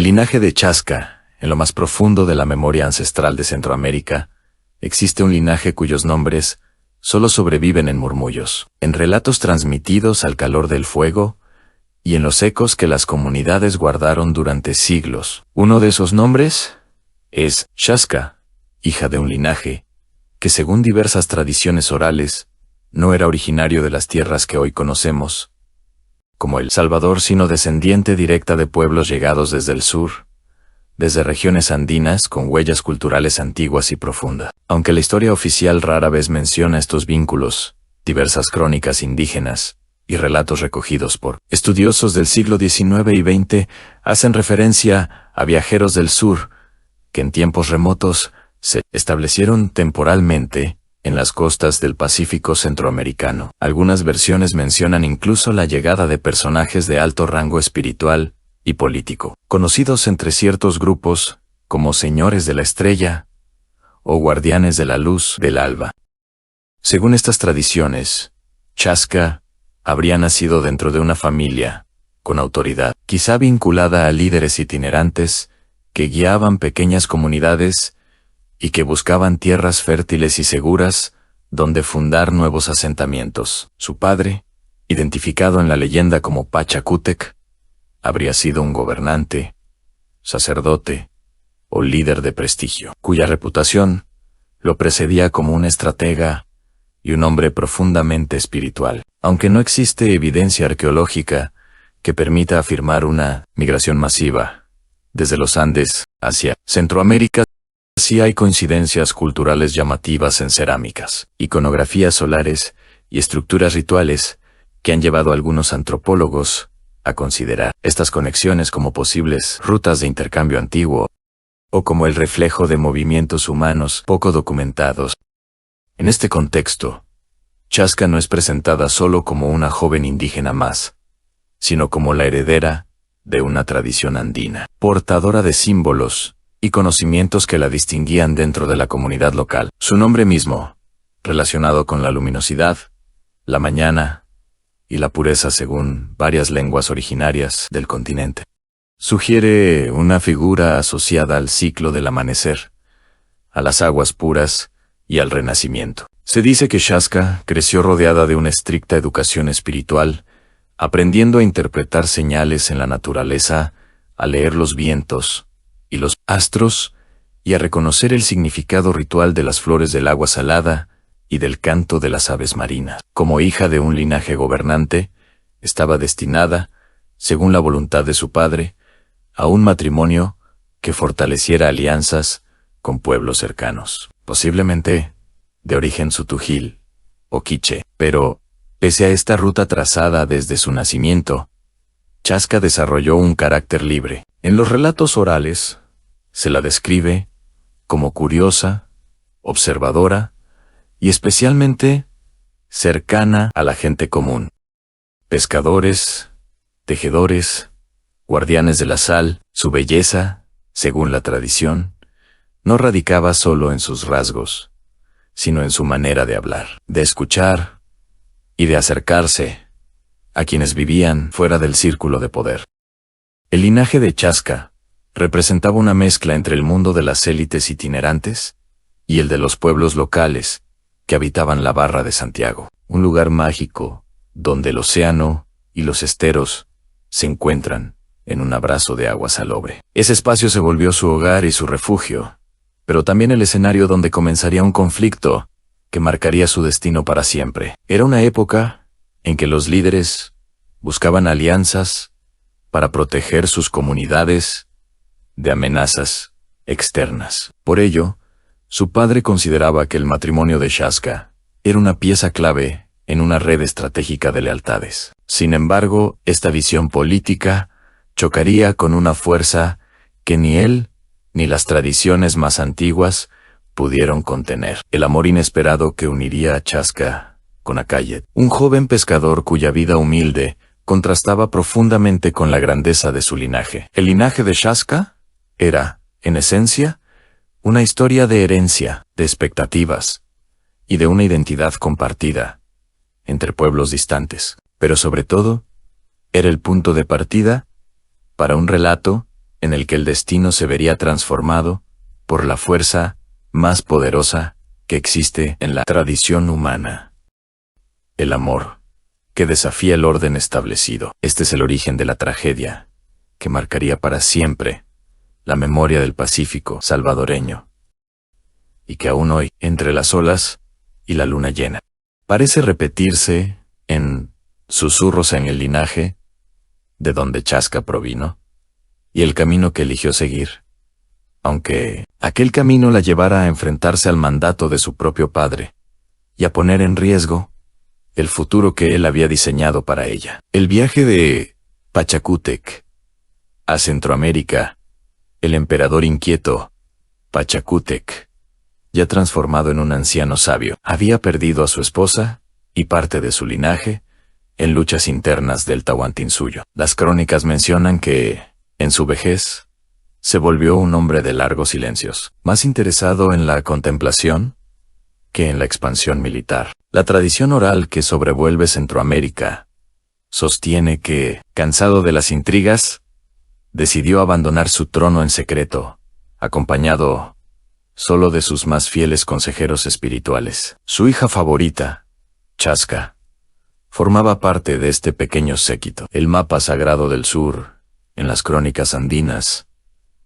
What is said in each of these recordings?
El linaje de Chaska, en lo más profundo de la memoria ancestral de Centroamérica, existe un linaje cuyos nombres solo sobreviven en murmullos, en relatos transmitidos al calor del fuego y en los ecos que las comunidades guardaron durante siglos. Uno de esos nombres es Chaska, hija de un linaje que, según diversas tradiciones orales, no era originario de las tierras que hoy conocemos como El Salvador, sino descendiente directa de pueblos llegados desde el sur, desde regiones andinas con huellas culturales antiguas y profundas. Aunque la historia oficial rara vez menciona estos vínculos, diversas crónicas indígenas y relatos recogidos por estudiosos del siglo XIX y XX hacen referencia a viajeros del sur que en tiempos remotos se establecieron temporalmente en las costas del Pacífico centroamericano. Algunas versiones mencionan incluso la llegada de personajes de alto rango espiritual y político, conocidos entre ciertos grupos como Señores de la Estrella o Guardianes de la Luz del Alba. Según estas tradiciones, Chaska habría nacido dentro de una familia con autoridad, quizá vinculada a líderes itinerantes que guiaban pequeñas comunidades y que buscaban tierras fértiles y seguras donde fundar nuevos asentamientos. Su padre, identificado en la leyenda como Pachacútec, habría sido un gobernante, sacerdote o líder de prestigio, cuya reputación lo precedía como un estratega y un hombre profundamente espiritual. Aunque no existe evidencia arqueológica que permita afirmar una migración masiva desde los Andes hacia Centroamérica, sí hay coincidencias culturales llamativas en cerámicas, iconografías solares y estructuras rituales que han llevado a algunos antropólogos a considerar estas conexiones como posibles rutas de intercambio antiguo o como el reflejo de movimientos humanos poco documentados. En este contexto, Chaska no es presentada solo como una joven indígena más, sino como la heredera de una tradición andina, portadora de símbolos y conocimientos que la distinguían dentro de la comunidad local. Su nombre mismo, relacionado con la luminosidad, la mañana y la pureza según varias lenguas originarias del continente, sugiere una figura asociada al ciclo del amanecer, a las aguas puras y al renacimiento. Se dice que Chaska creció rodeada de una estricta educación espiritual, aprendiendo a interpretar señales en la naturaleza, a leer los vientos y los astros, y a reconocer el significado ritual de las flores del agua salada y del canto de las aves marinas. Como hija de un linaje gobernante, estaba destinada, según la voluntad de su padre, a un matrimonio que fortaleciera alianzas con pueblos cercanos, posiblemente de origen sutujil o quiché. Pero, pese a esta ruta trazada desde su nacimiento, Chaska desarrolló un carácter libre. En los relatos orales, se la describe como curiosa, observadora y especialmente cercana a la gente común. Pescadores, tejedores, guardianes de la sal, su belleza, según la tradición, no radicaba solo en sus rasgos, sino en su manera de hablar, de escuchar y de acercarse a quienes vivían fuera del círculo de poder. El linaje de Chaska representaba una mezcla entre el mundo de las élites itinerantes y el de los pueblos locales que habitaban la Barra de Santiago, un lugar mágico donde el océano y los esteros se encuentran en un abrazo de agua salobre. Ese espacio se volvió su hogar y su refugio, pero también el escenario donde comenzaría un conflicto que marcaría su destino para siempre. Era una época en que los líderes buscaban alianzas para proteger sus comunidades de amenazas externas. Por ello, su padre consideraba que el matrimonio de Chaska era una pieza clave en una red estratégica de lealtades. Sin embargo, esta visión política chocaría con una fuerza que ni él ni las tradiciones más antiguas pudieron contener: el amor inesperado que uniría a Chaska con Akayet, un joven pescador cuya vida humilde contrastaba profundamente con la grandeza de su linaje. El linaje de Chaska era, en esencia, una historia de herencia, de expectativas y de una identidad compartida entre pueblos distantes, pero sobre todo, era el punto de partida para un relato en el que el destino se vería transformado por la fuerza más poderosa que existe en la tradición humana. El amor, que desafía el orden establecido. Este es el origen de la tragedia, que marcaría para siempre la memoria del Pacífico salvadoreño, y que aún hoy, entre las olas y la luna llena, parece repetirse en susurros en el linaje de donde Chasca provino, y el camino que eligió seguir, aunque aquel camino la llevara a enfrentarse al mandato de su propio padre, y a poner en riesgo el futuro que él había diseñado para ella. El viaje de Pachacútec a Centroamérica, el emperador inquieto, Pachacútec, ya transformado en un anciano sabio, había perdido a su esposa y parte de su linaje en luchas internas del Tahuantinsuyo. Las crónicas mencionan que, en su vejez, se volvió un hombre de largos silencios, más interesado en la contemplación que en la expansión militar. La tradición oral que sobrevuelve Centroamérica sostiene que, cansado de las intrigas, decidió abandonar su trono en secreto, acompañado solo de sus más fieles consejeros espirituales. Su hija favorita, Chasca, formaba parte de este pequeño séquito. El mapa sagrado del sur, en las crónicas andinas,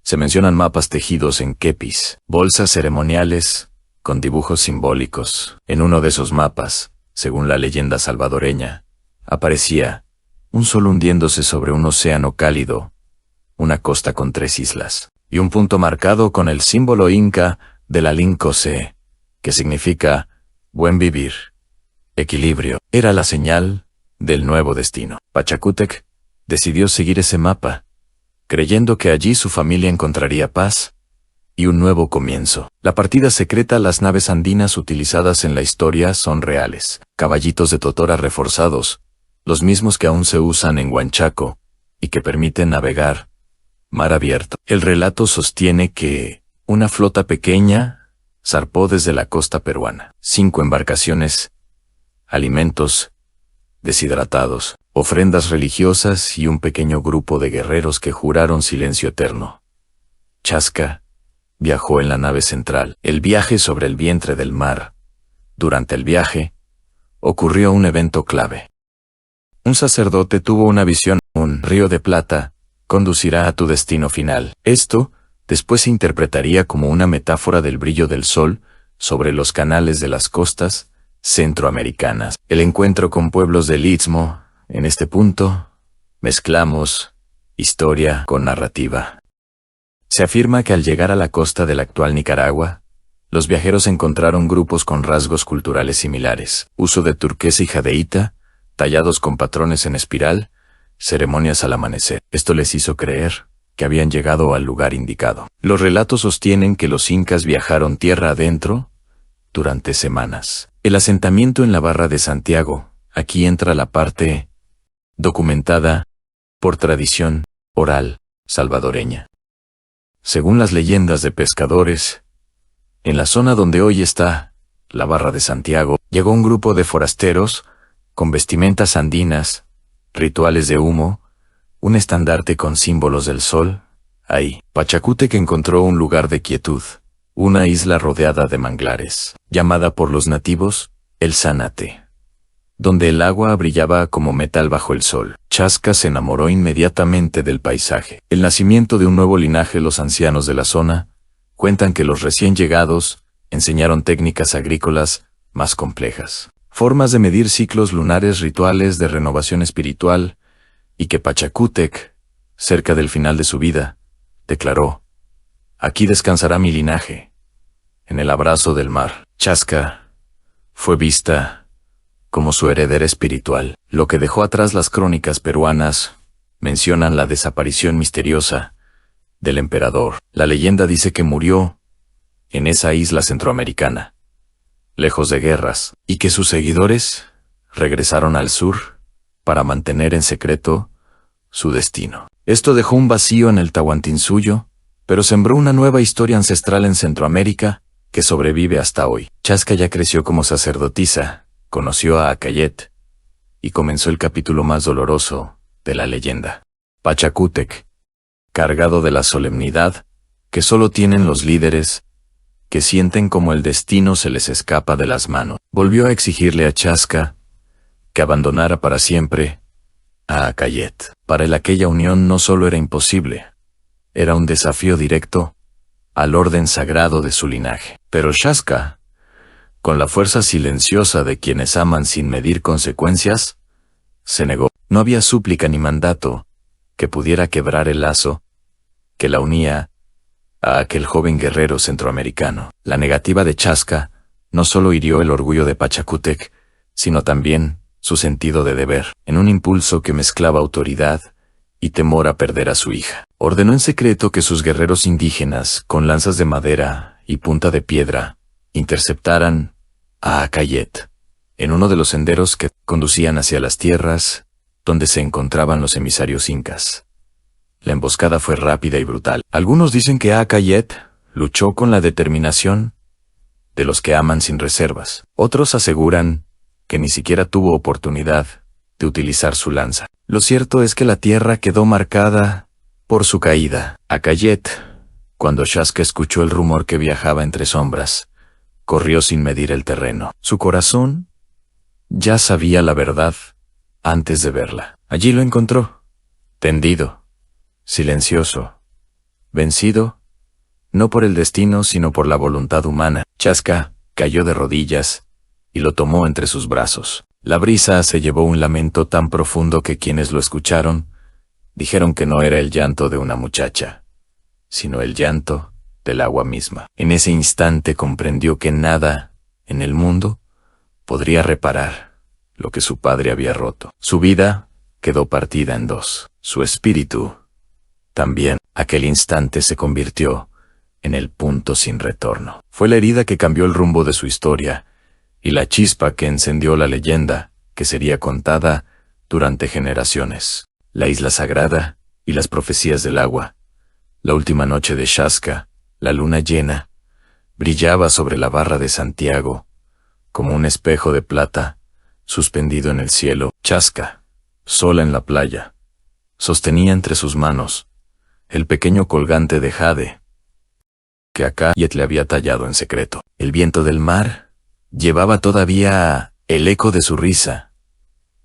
se mencionan mapas tejidos en kepis, bolsas ceremoniales con dibujos simbólicos. En uno de esos mapas, según la leyenda salvadoreña, aparecía un sol hundiéndose sobre un océano cálido, una costa con 3 islas, y un punto marcado con el símbolo inca de la Lincose, que significa buen vivir, equilibrio. Era la señal del nuevo destino. Pachacútec decidió seguir ese mapa, creyendo que allí su familia encontraría paz y un nuevo comienzo. La partida secreta. Las naves andinas utilizadas en la historia son reales. Caballitos de totora reforzados, los mismos que aún se usan en Huanchaco y que permiten navegar mar abierto. El relato sostiene que una flota pequeña zarpó desde la costa peruana. 5 embarcaciones, alimentos deshidratados, ofrendas religiosas y un pequeño grupo de guerreros que juraron silencio eterno. Chasca viajó en la nave central. El viaje sobre el vientre del mar. Durante el viaje, ocurrió un evento clave. Un sacerdote tuvo una visión. Un río de plata conducirá a tu destino final. Esto después se interpretaría como una metáfora del brillo del sol sobre los canales de las costas centroamericanas. El encuentro con pueblos del Istmo. En este punto, mezclamos historia con narrativa. Se afirma que al llegar a la costa de la actual Nicaragua, los viajeros encontraron grupos con rasgos culturales similares, uso de turquesa y jadeíta, tallados con patrones en espiral, ceremonias al amanecer. Esto les hizo creer que habían llegado al lugar indicado. Los relatos sostienen que los incas viajaron tierra adentro durante semanas. El asentamiento en la Barra de Santiago. Aquí entra la parte documentada por tradición oral salvadoreña. Según las leyendas de pescadores, en la zona donde hoy está la Barra de Santiago, llegó un grupo de forasteros con vestimentas andinas, rituales de humo, un estandarte con símbolos del sol. Ahí, Pachacútec encontró un lugar de quietud, una isla rodeada de manglares, llamada por los nativos el Zanate, donde el agua brillaba como metal bajo el sol. Chasca se enamoró inmediatamente del paisaje. El nacimiento de un nuevo linaje. Los ancianos de la zona cuentan que los recién llegados enseñaron técnicas agrícolas más complejas, formas de medir ciclos lunares, rituales de renovación espiritual, y que Pachacútec, cerca del final de su vida, declaró: aquí descansará mi linaje, en el abrazo del mar. Chasca fue vista como su heredera espiritual. Lo que dejó atrás. Las crónicas peruanas mencionan la desaparición misteriosa del emperador. La leyenda dice que murió en esa isla centroamericana, lejos de guerras, y que sus seguidores regresaron al sur para mantener en secreto su destino. Esto dejó un vacío en el Tahuantinsuyo, pero sembró una nueva historia ancestral en Centroamérica que sobrevive hasta hoy. Chasca ya creció como sacerdotisa, conoció a Acayet y comenzó el capítulo más doloroso de la leyenda. Pachacútec cargado de la solemnidad que solo tienen los líderes, que sienten como el destino se les escapa de las manos. Volvió a exigirle a Chaska que abandonara para siempre a Akayet. Para él aquella unión no solo era imposible, era un desafío directo al orden sagrado de su linaje. Pero Chaska, con la fuerza silenciosa de quienes aman sin medir consecuencias, se negó. No había súplica ni mandato que pudiera quebrar el lazo que la unía a aquel joven guerrero centroamericano. La negativa de Chaska no solo hirió el orgullo de Pachacútec, sino también su sentido de deber. En un impulso que mezclaba autoridad y temor a perder a su hija, ordenó en secreto que sus guerreros indígenas, con lanzas de madera y punta de piedra, interceptaran a Akayet en uno de los senderos que conducían hacia las tierras donde se encontraban los emisarios incas. La emboscada fue rápida y brutal. Algunos dicen que Akayet luchó con la determinación de los que aman sin reservas. Otros aseguran que ni siquiera tuvo oportunidad de utilizar su lanza. Lo cierto es que la tierra quedó marcada por su caída. Akayet, cuando Chaska escuchó el rumor que viajaba entre sombras, corrió sin medir el terreno. Su corazón ya sabía la verdad antes de verla. Allí lo encontró, tendido, silencioso, vencido, no por el destino sino por la voluntad humana. Chaska cayó de rodillas y lo tomó entre sus brazos. La brisa se llevó un lamento tan profundo que quienes lo escucharon dijeron que no era el llanto de una muchacha, sino el llanto del agua misma. En ese instante comprendió que nada en el mundo podría reparar lo que su padre había roto. Su vida quedó partida en dos. Su espíritu también. Aquel instante se convirtió en el punto sin retorno. Fue la herida que cambió el rumbo de su historia y la chispa que encendió la leyenda que sería contada durante generaciones. La isla sagrada y las profecías del agua. La última noche de Chaska, la luna llena, brillaba sobre la barra de Santiago como un espejo de plata suspendido en el cielo. Chaska, sola en la playa, sostenía entre sus manos el pequeño colgante de jade que Akayet le había tallado en secreto. El viento del mar llevaba todavía el eco de su risa,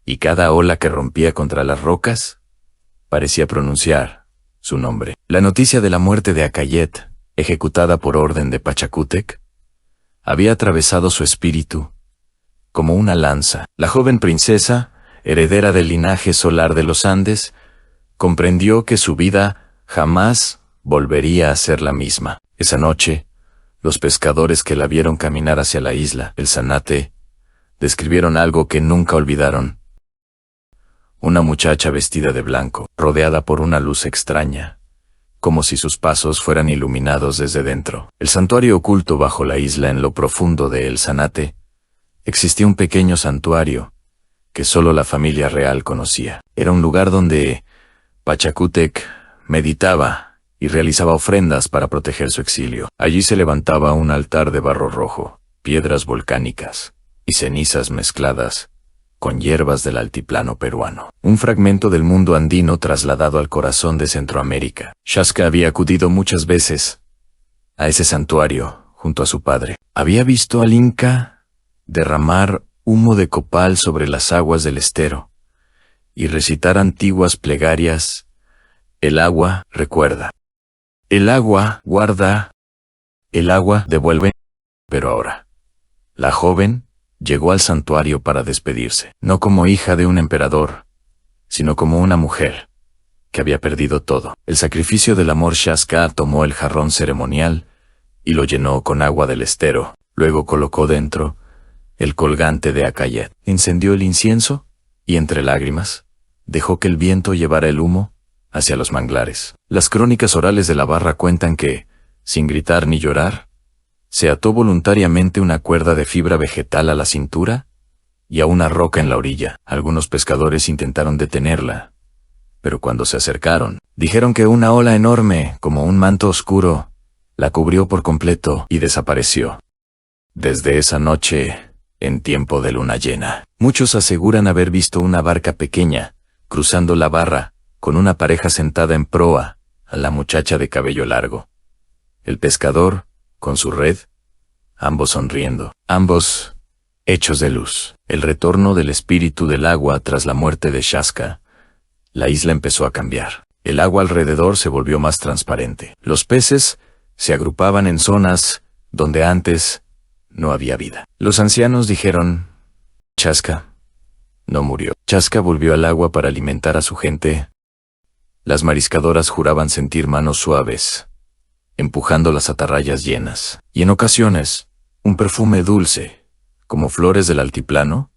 y cada ola que rompía contra las rocas parecía pronunciar su nombre. La noticia de la muerte de Akayet, ejecutada por orden de Pachacútec, había atravesado su espíritu como una lanza. La joven princesa, heredera del linaje solar de los Andes, comprendió que su vida jamás volvería a ser la misma. Esa noche, los pescadores que la vieron caminar hacia la isla, el Zanate, describieron algo que nunca olvidaron. Una muchacha vestida de blanco, rodeada por una luz extraña, como si sus pasos fueran iluminados desde dentro. El santuario oculto bajo la isla en lo profundo de El Zanate, existía un pequeño santuario que solo la familia real conocía. Era un lugar donde Pachacútec meditaba y realizaba ofrendas para proteger su exilio. Allí se levantaba un altar de barro rojo, piedras volcánicas y cenizas mezcladas con hierbas del altiplano peruano. Un fragmento del mundo andino trasladado al corazón de Centroamérica. Chaska había acudido muchas veces a ese santuario junto a su padre. Había visto al Inca derramar humo de copal sobre las aguas del estero y recitar antiguas plegarias. El agua recuerda. El agua guarda. El agua devuelve. Pero ahora, la joven llegó al santuario para despedirse, no como hija de un emperador, sino como una mujer que había perdido todo. El sacrificio del amor. Chaska tomó el jarrón ceremonial y lo llenó con agua del estero. Luego colocó dentro el colgante de Akayet. Encendió el incienso y, entre lágrimas, dejó que el viento llevara el humo hacia los manglares. Las crónicas orales de la barra cuentan que, sin gritar ni llorar, se ató voluntariamente una cuerda de fibra vegetal a la cintura y a una roca en la orilla. Algunos pescadores intentaron detenerla, pero cuando se acercaron, dijeron que una ola enorme, como un manto oscuro, la cubrió por completo y desapareció. Desde esa noche, en tiempo de luna llena, muchos aseguran haber visto una barca pequeña cruzando la barra, con una pareja sentada en proa, a la muchacha de cabello largo, el pescador, con su red, ambos sonriendo, ambos hechos de luz. El retorno del espíritu del agua tras la muerte de Shaska. La isla empezó a cambiar. El agua alrededor se volvió más transparente. Los peces se agrupaban en zonas donde antes no había vida. Los ancianos dijeron, Shaska no murió. Shaska volvió al agua para alimentar a su gente. Las mariscadoras juraban sentir manos suaves, empujando las atarrayas llenas. Y en ocasiones, un perfume dulce, como flores del altiplano,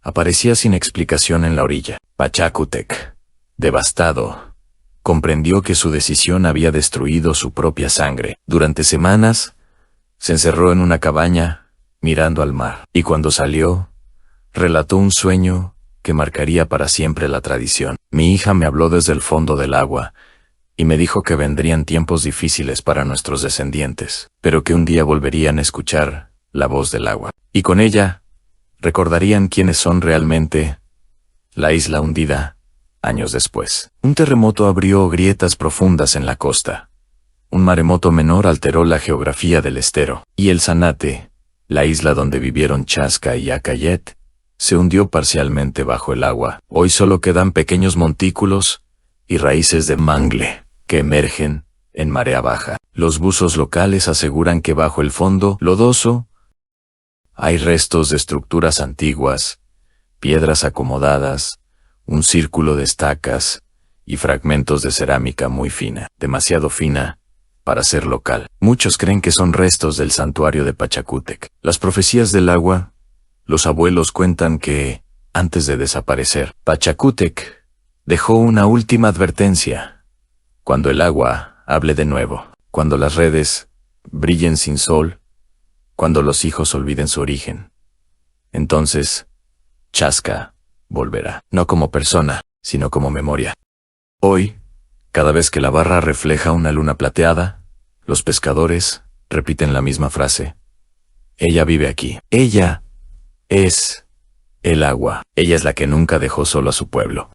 aparecía sin explicación en la orilla. Pachacútec, devastado, comprendió que su decisión había destruido su propia sangre. Durante semanas, se encerró en una cabaña, mirando al mar. Y cuando salió, relató un sueño que marcaría para siempre la tradición. Mi hija me habló desde el fondo del agua, y me dijo que vendrían tiempos difíciles para nuestros descendientes, pero que un día volverían a escuchar la voz del agua. Y con ella, recordarían quiénes son realmente. La isla hundida, años después. Un terremoto abrió grietas profundas en la costa. Un maremoto menor alteró la geografía del estero. Y el Zanate, la isla donde vivieron Shaska y Akayet, se hundió parcialmente bajo el agua. Hoy solo quedan pequeños montículos y raíces de mangle que emergen en marea baja. Los buzos locales aseguran que bajo el fondo lodoso hay restos de estructuras antiguas, piedras acomodadas, un círculo de estacas y fragmentos de cerámica muy fina, demasiado fina para ser local. Muchos creen que son restos del santuario de Pachacútec. Las profecías del agua. Los abuelos cuentan que, antes de desaparecer, Pachacútec dejó una última advertencia. Cuando el agua hable de nuevo, cuando las redes brillen sin sol, cuando los hijos olviden su origen, entonces Shaska volverá, no como persona, sino como memoria. Hoy, cada vez que la barra refleja una luna plateada, los pescadores repiten la misma frase. Ella vive aquí. Ella es el agua. Ella es la que nunca dejó solo a su pueblo.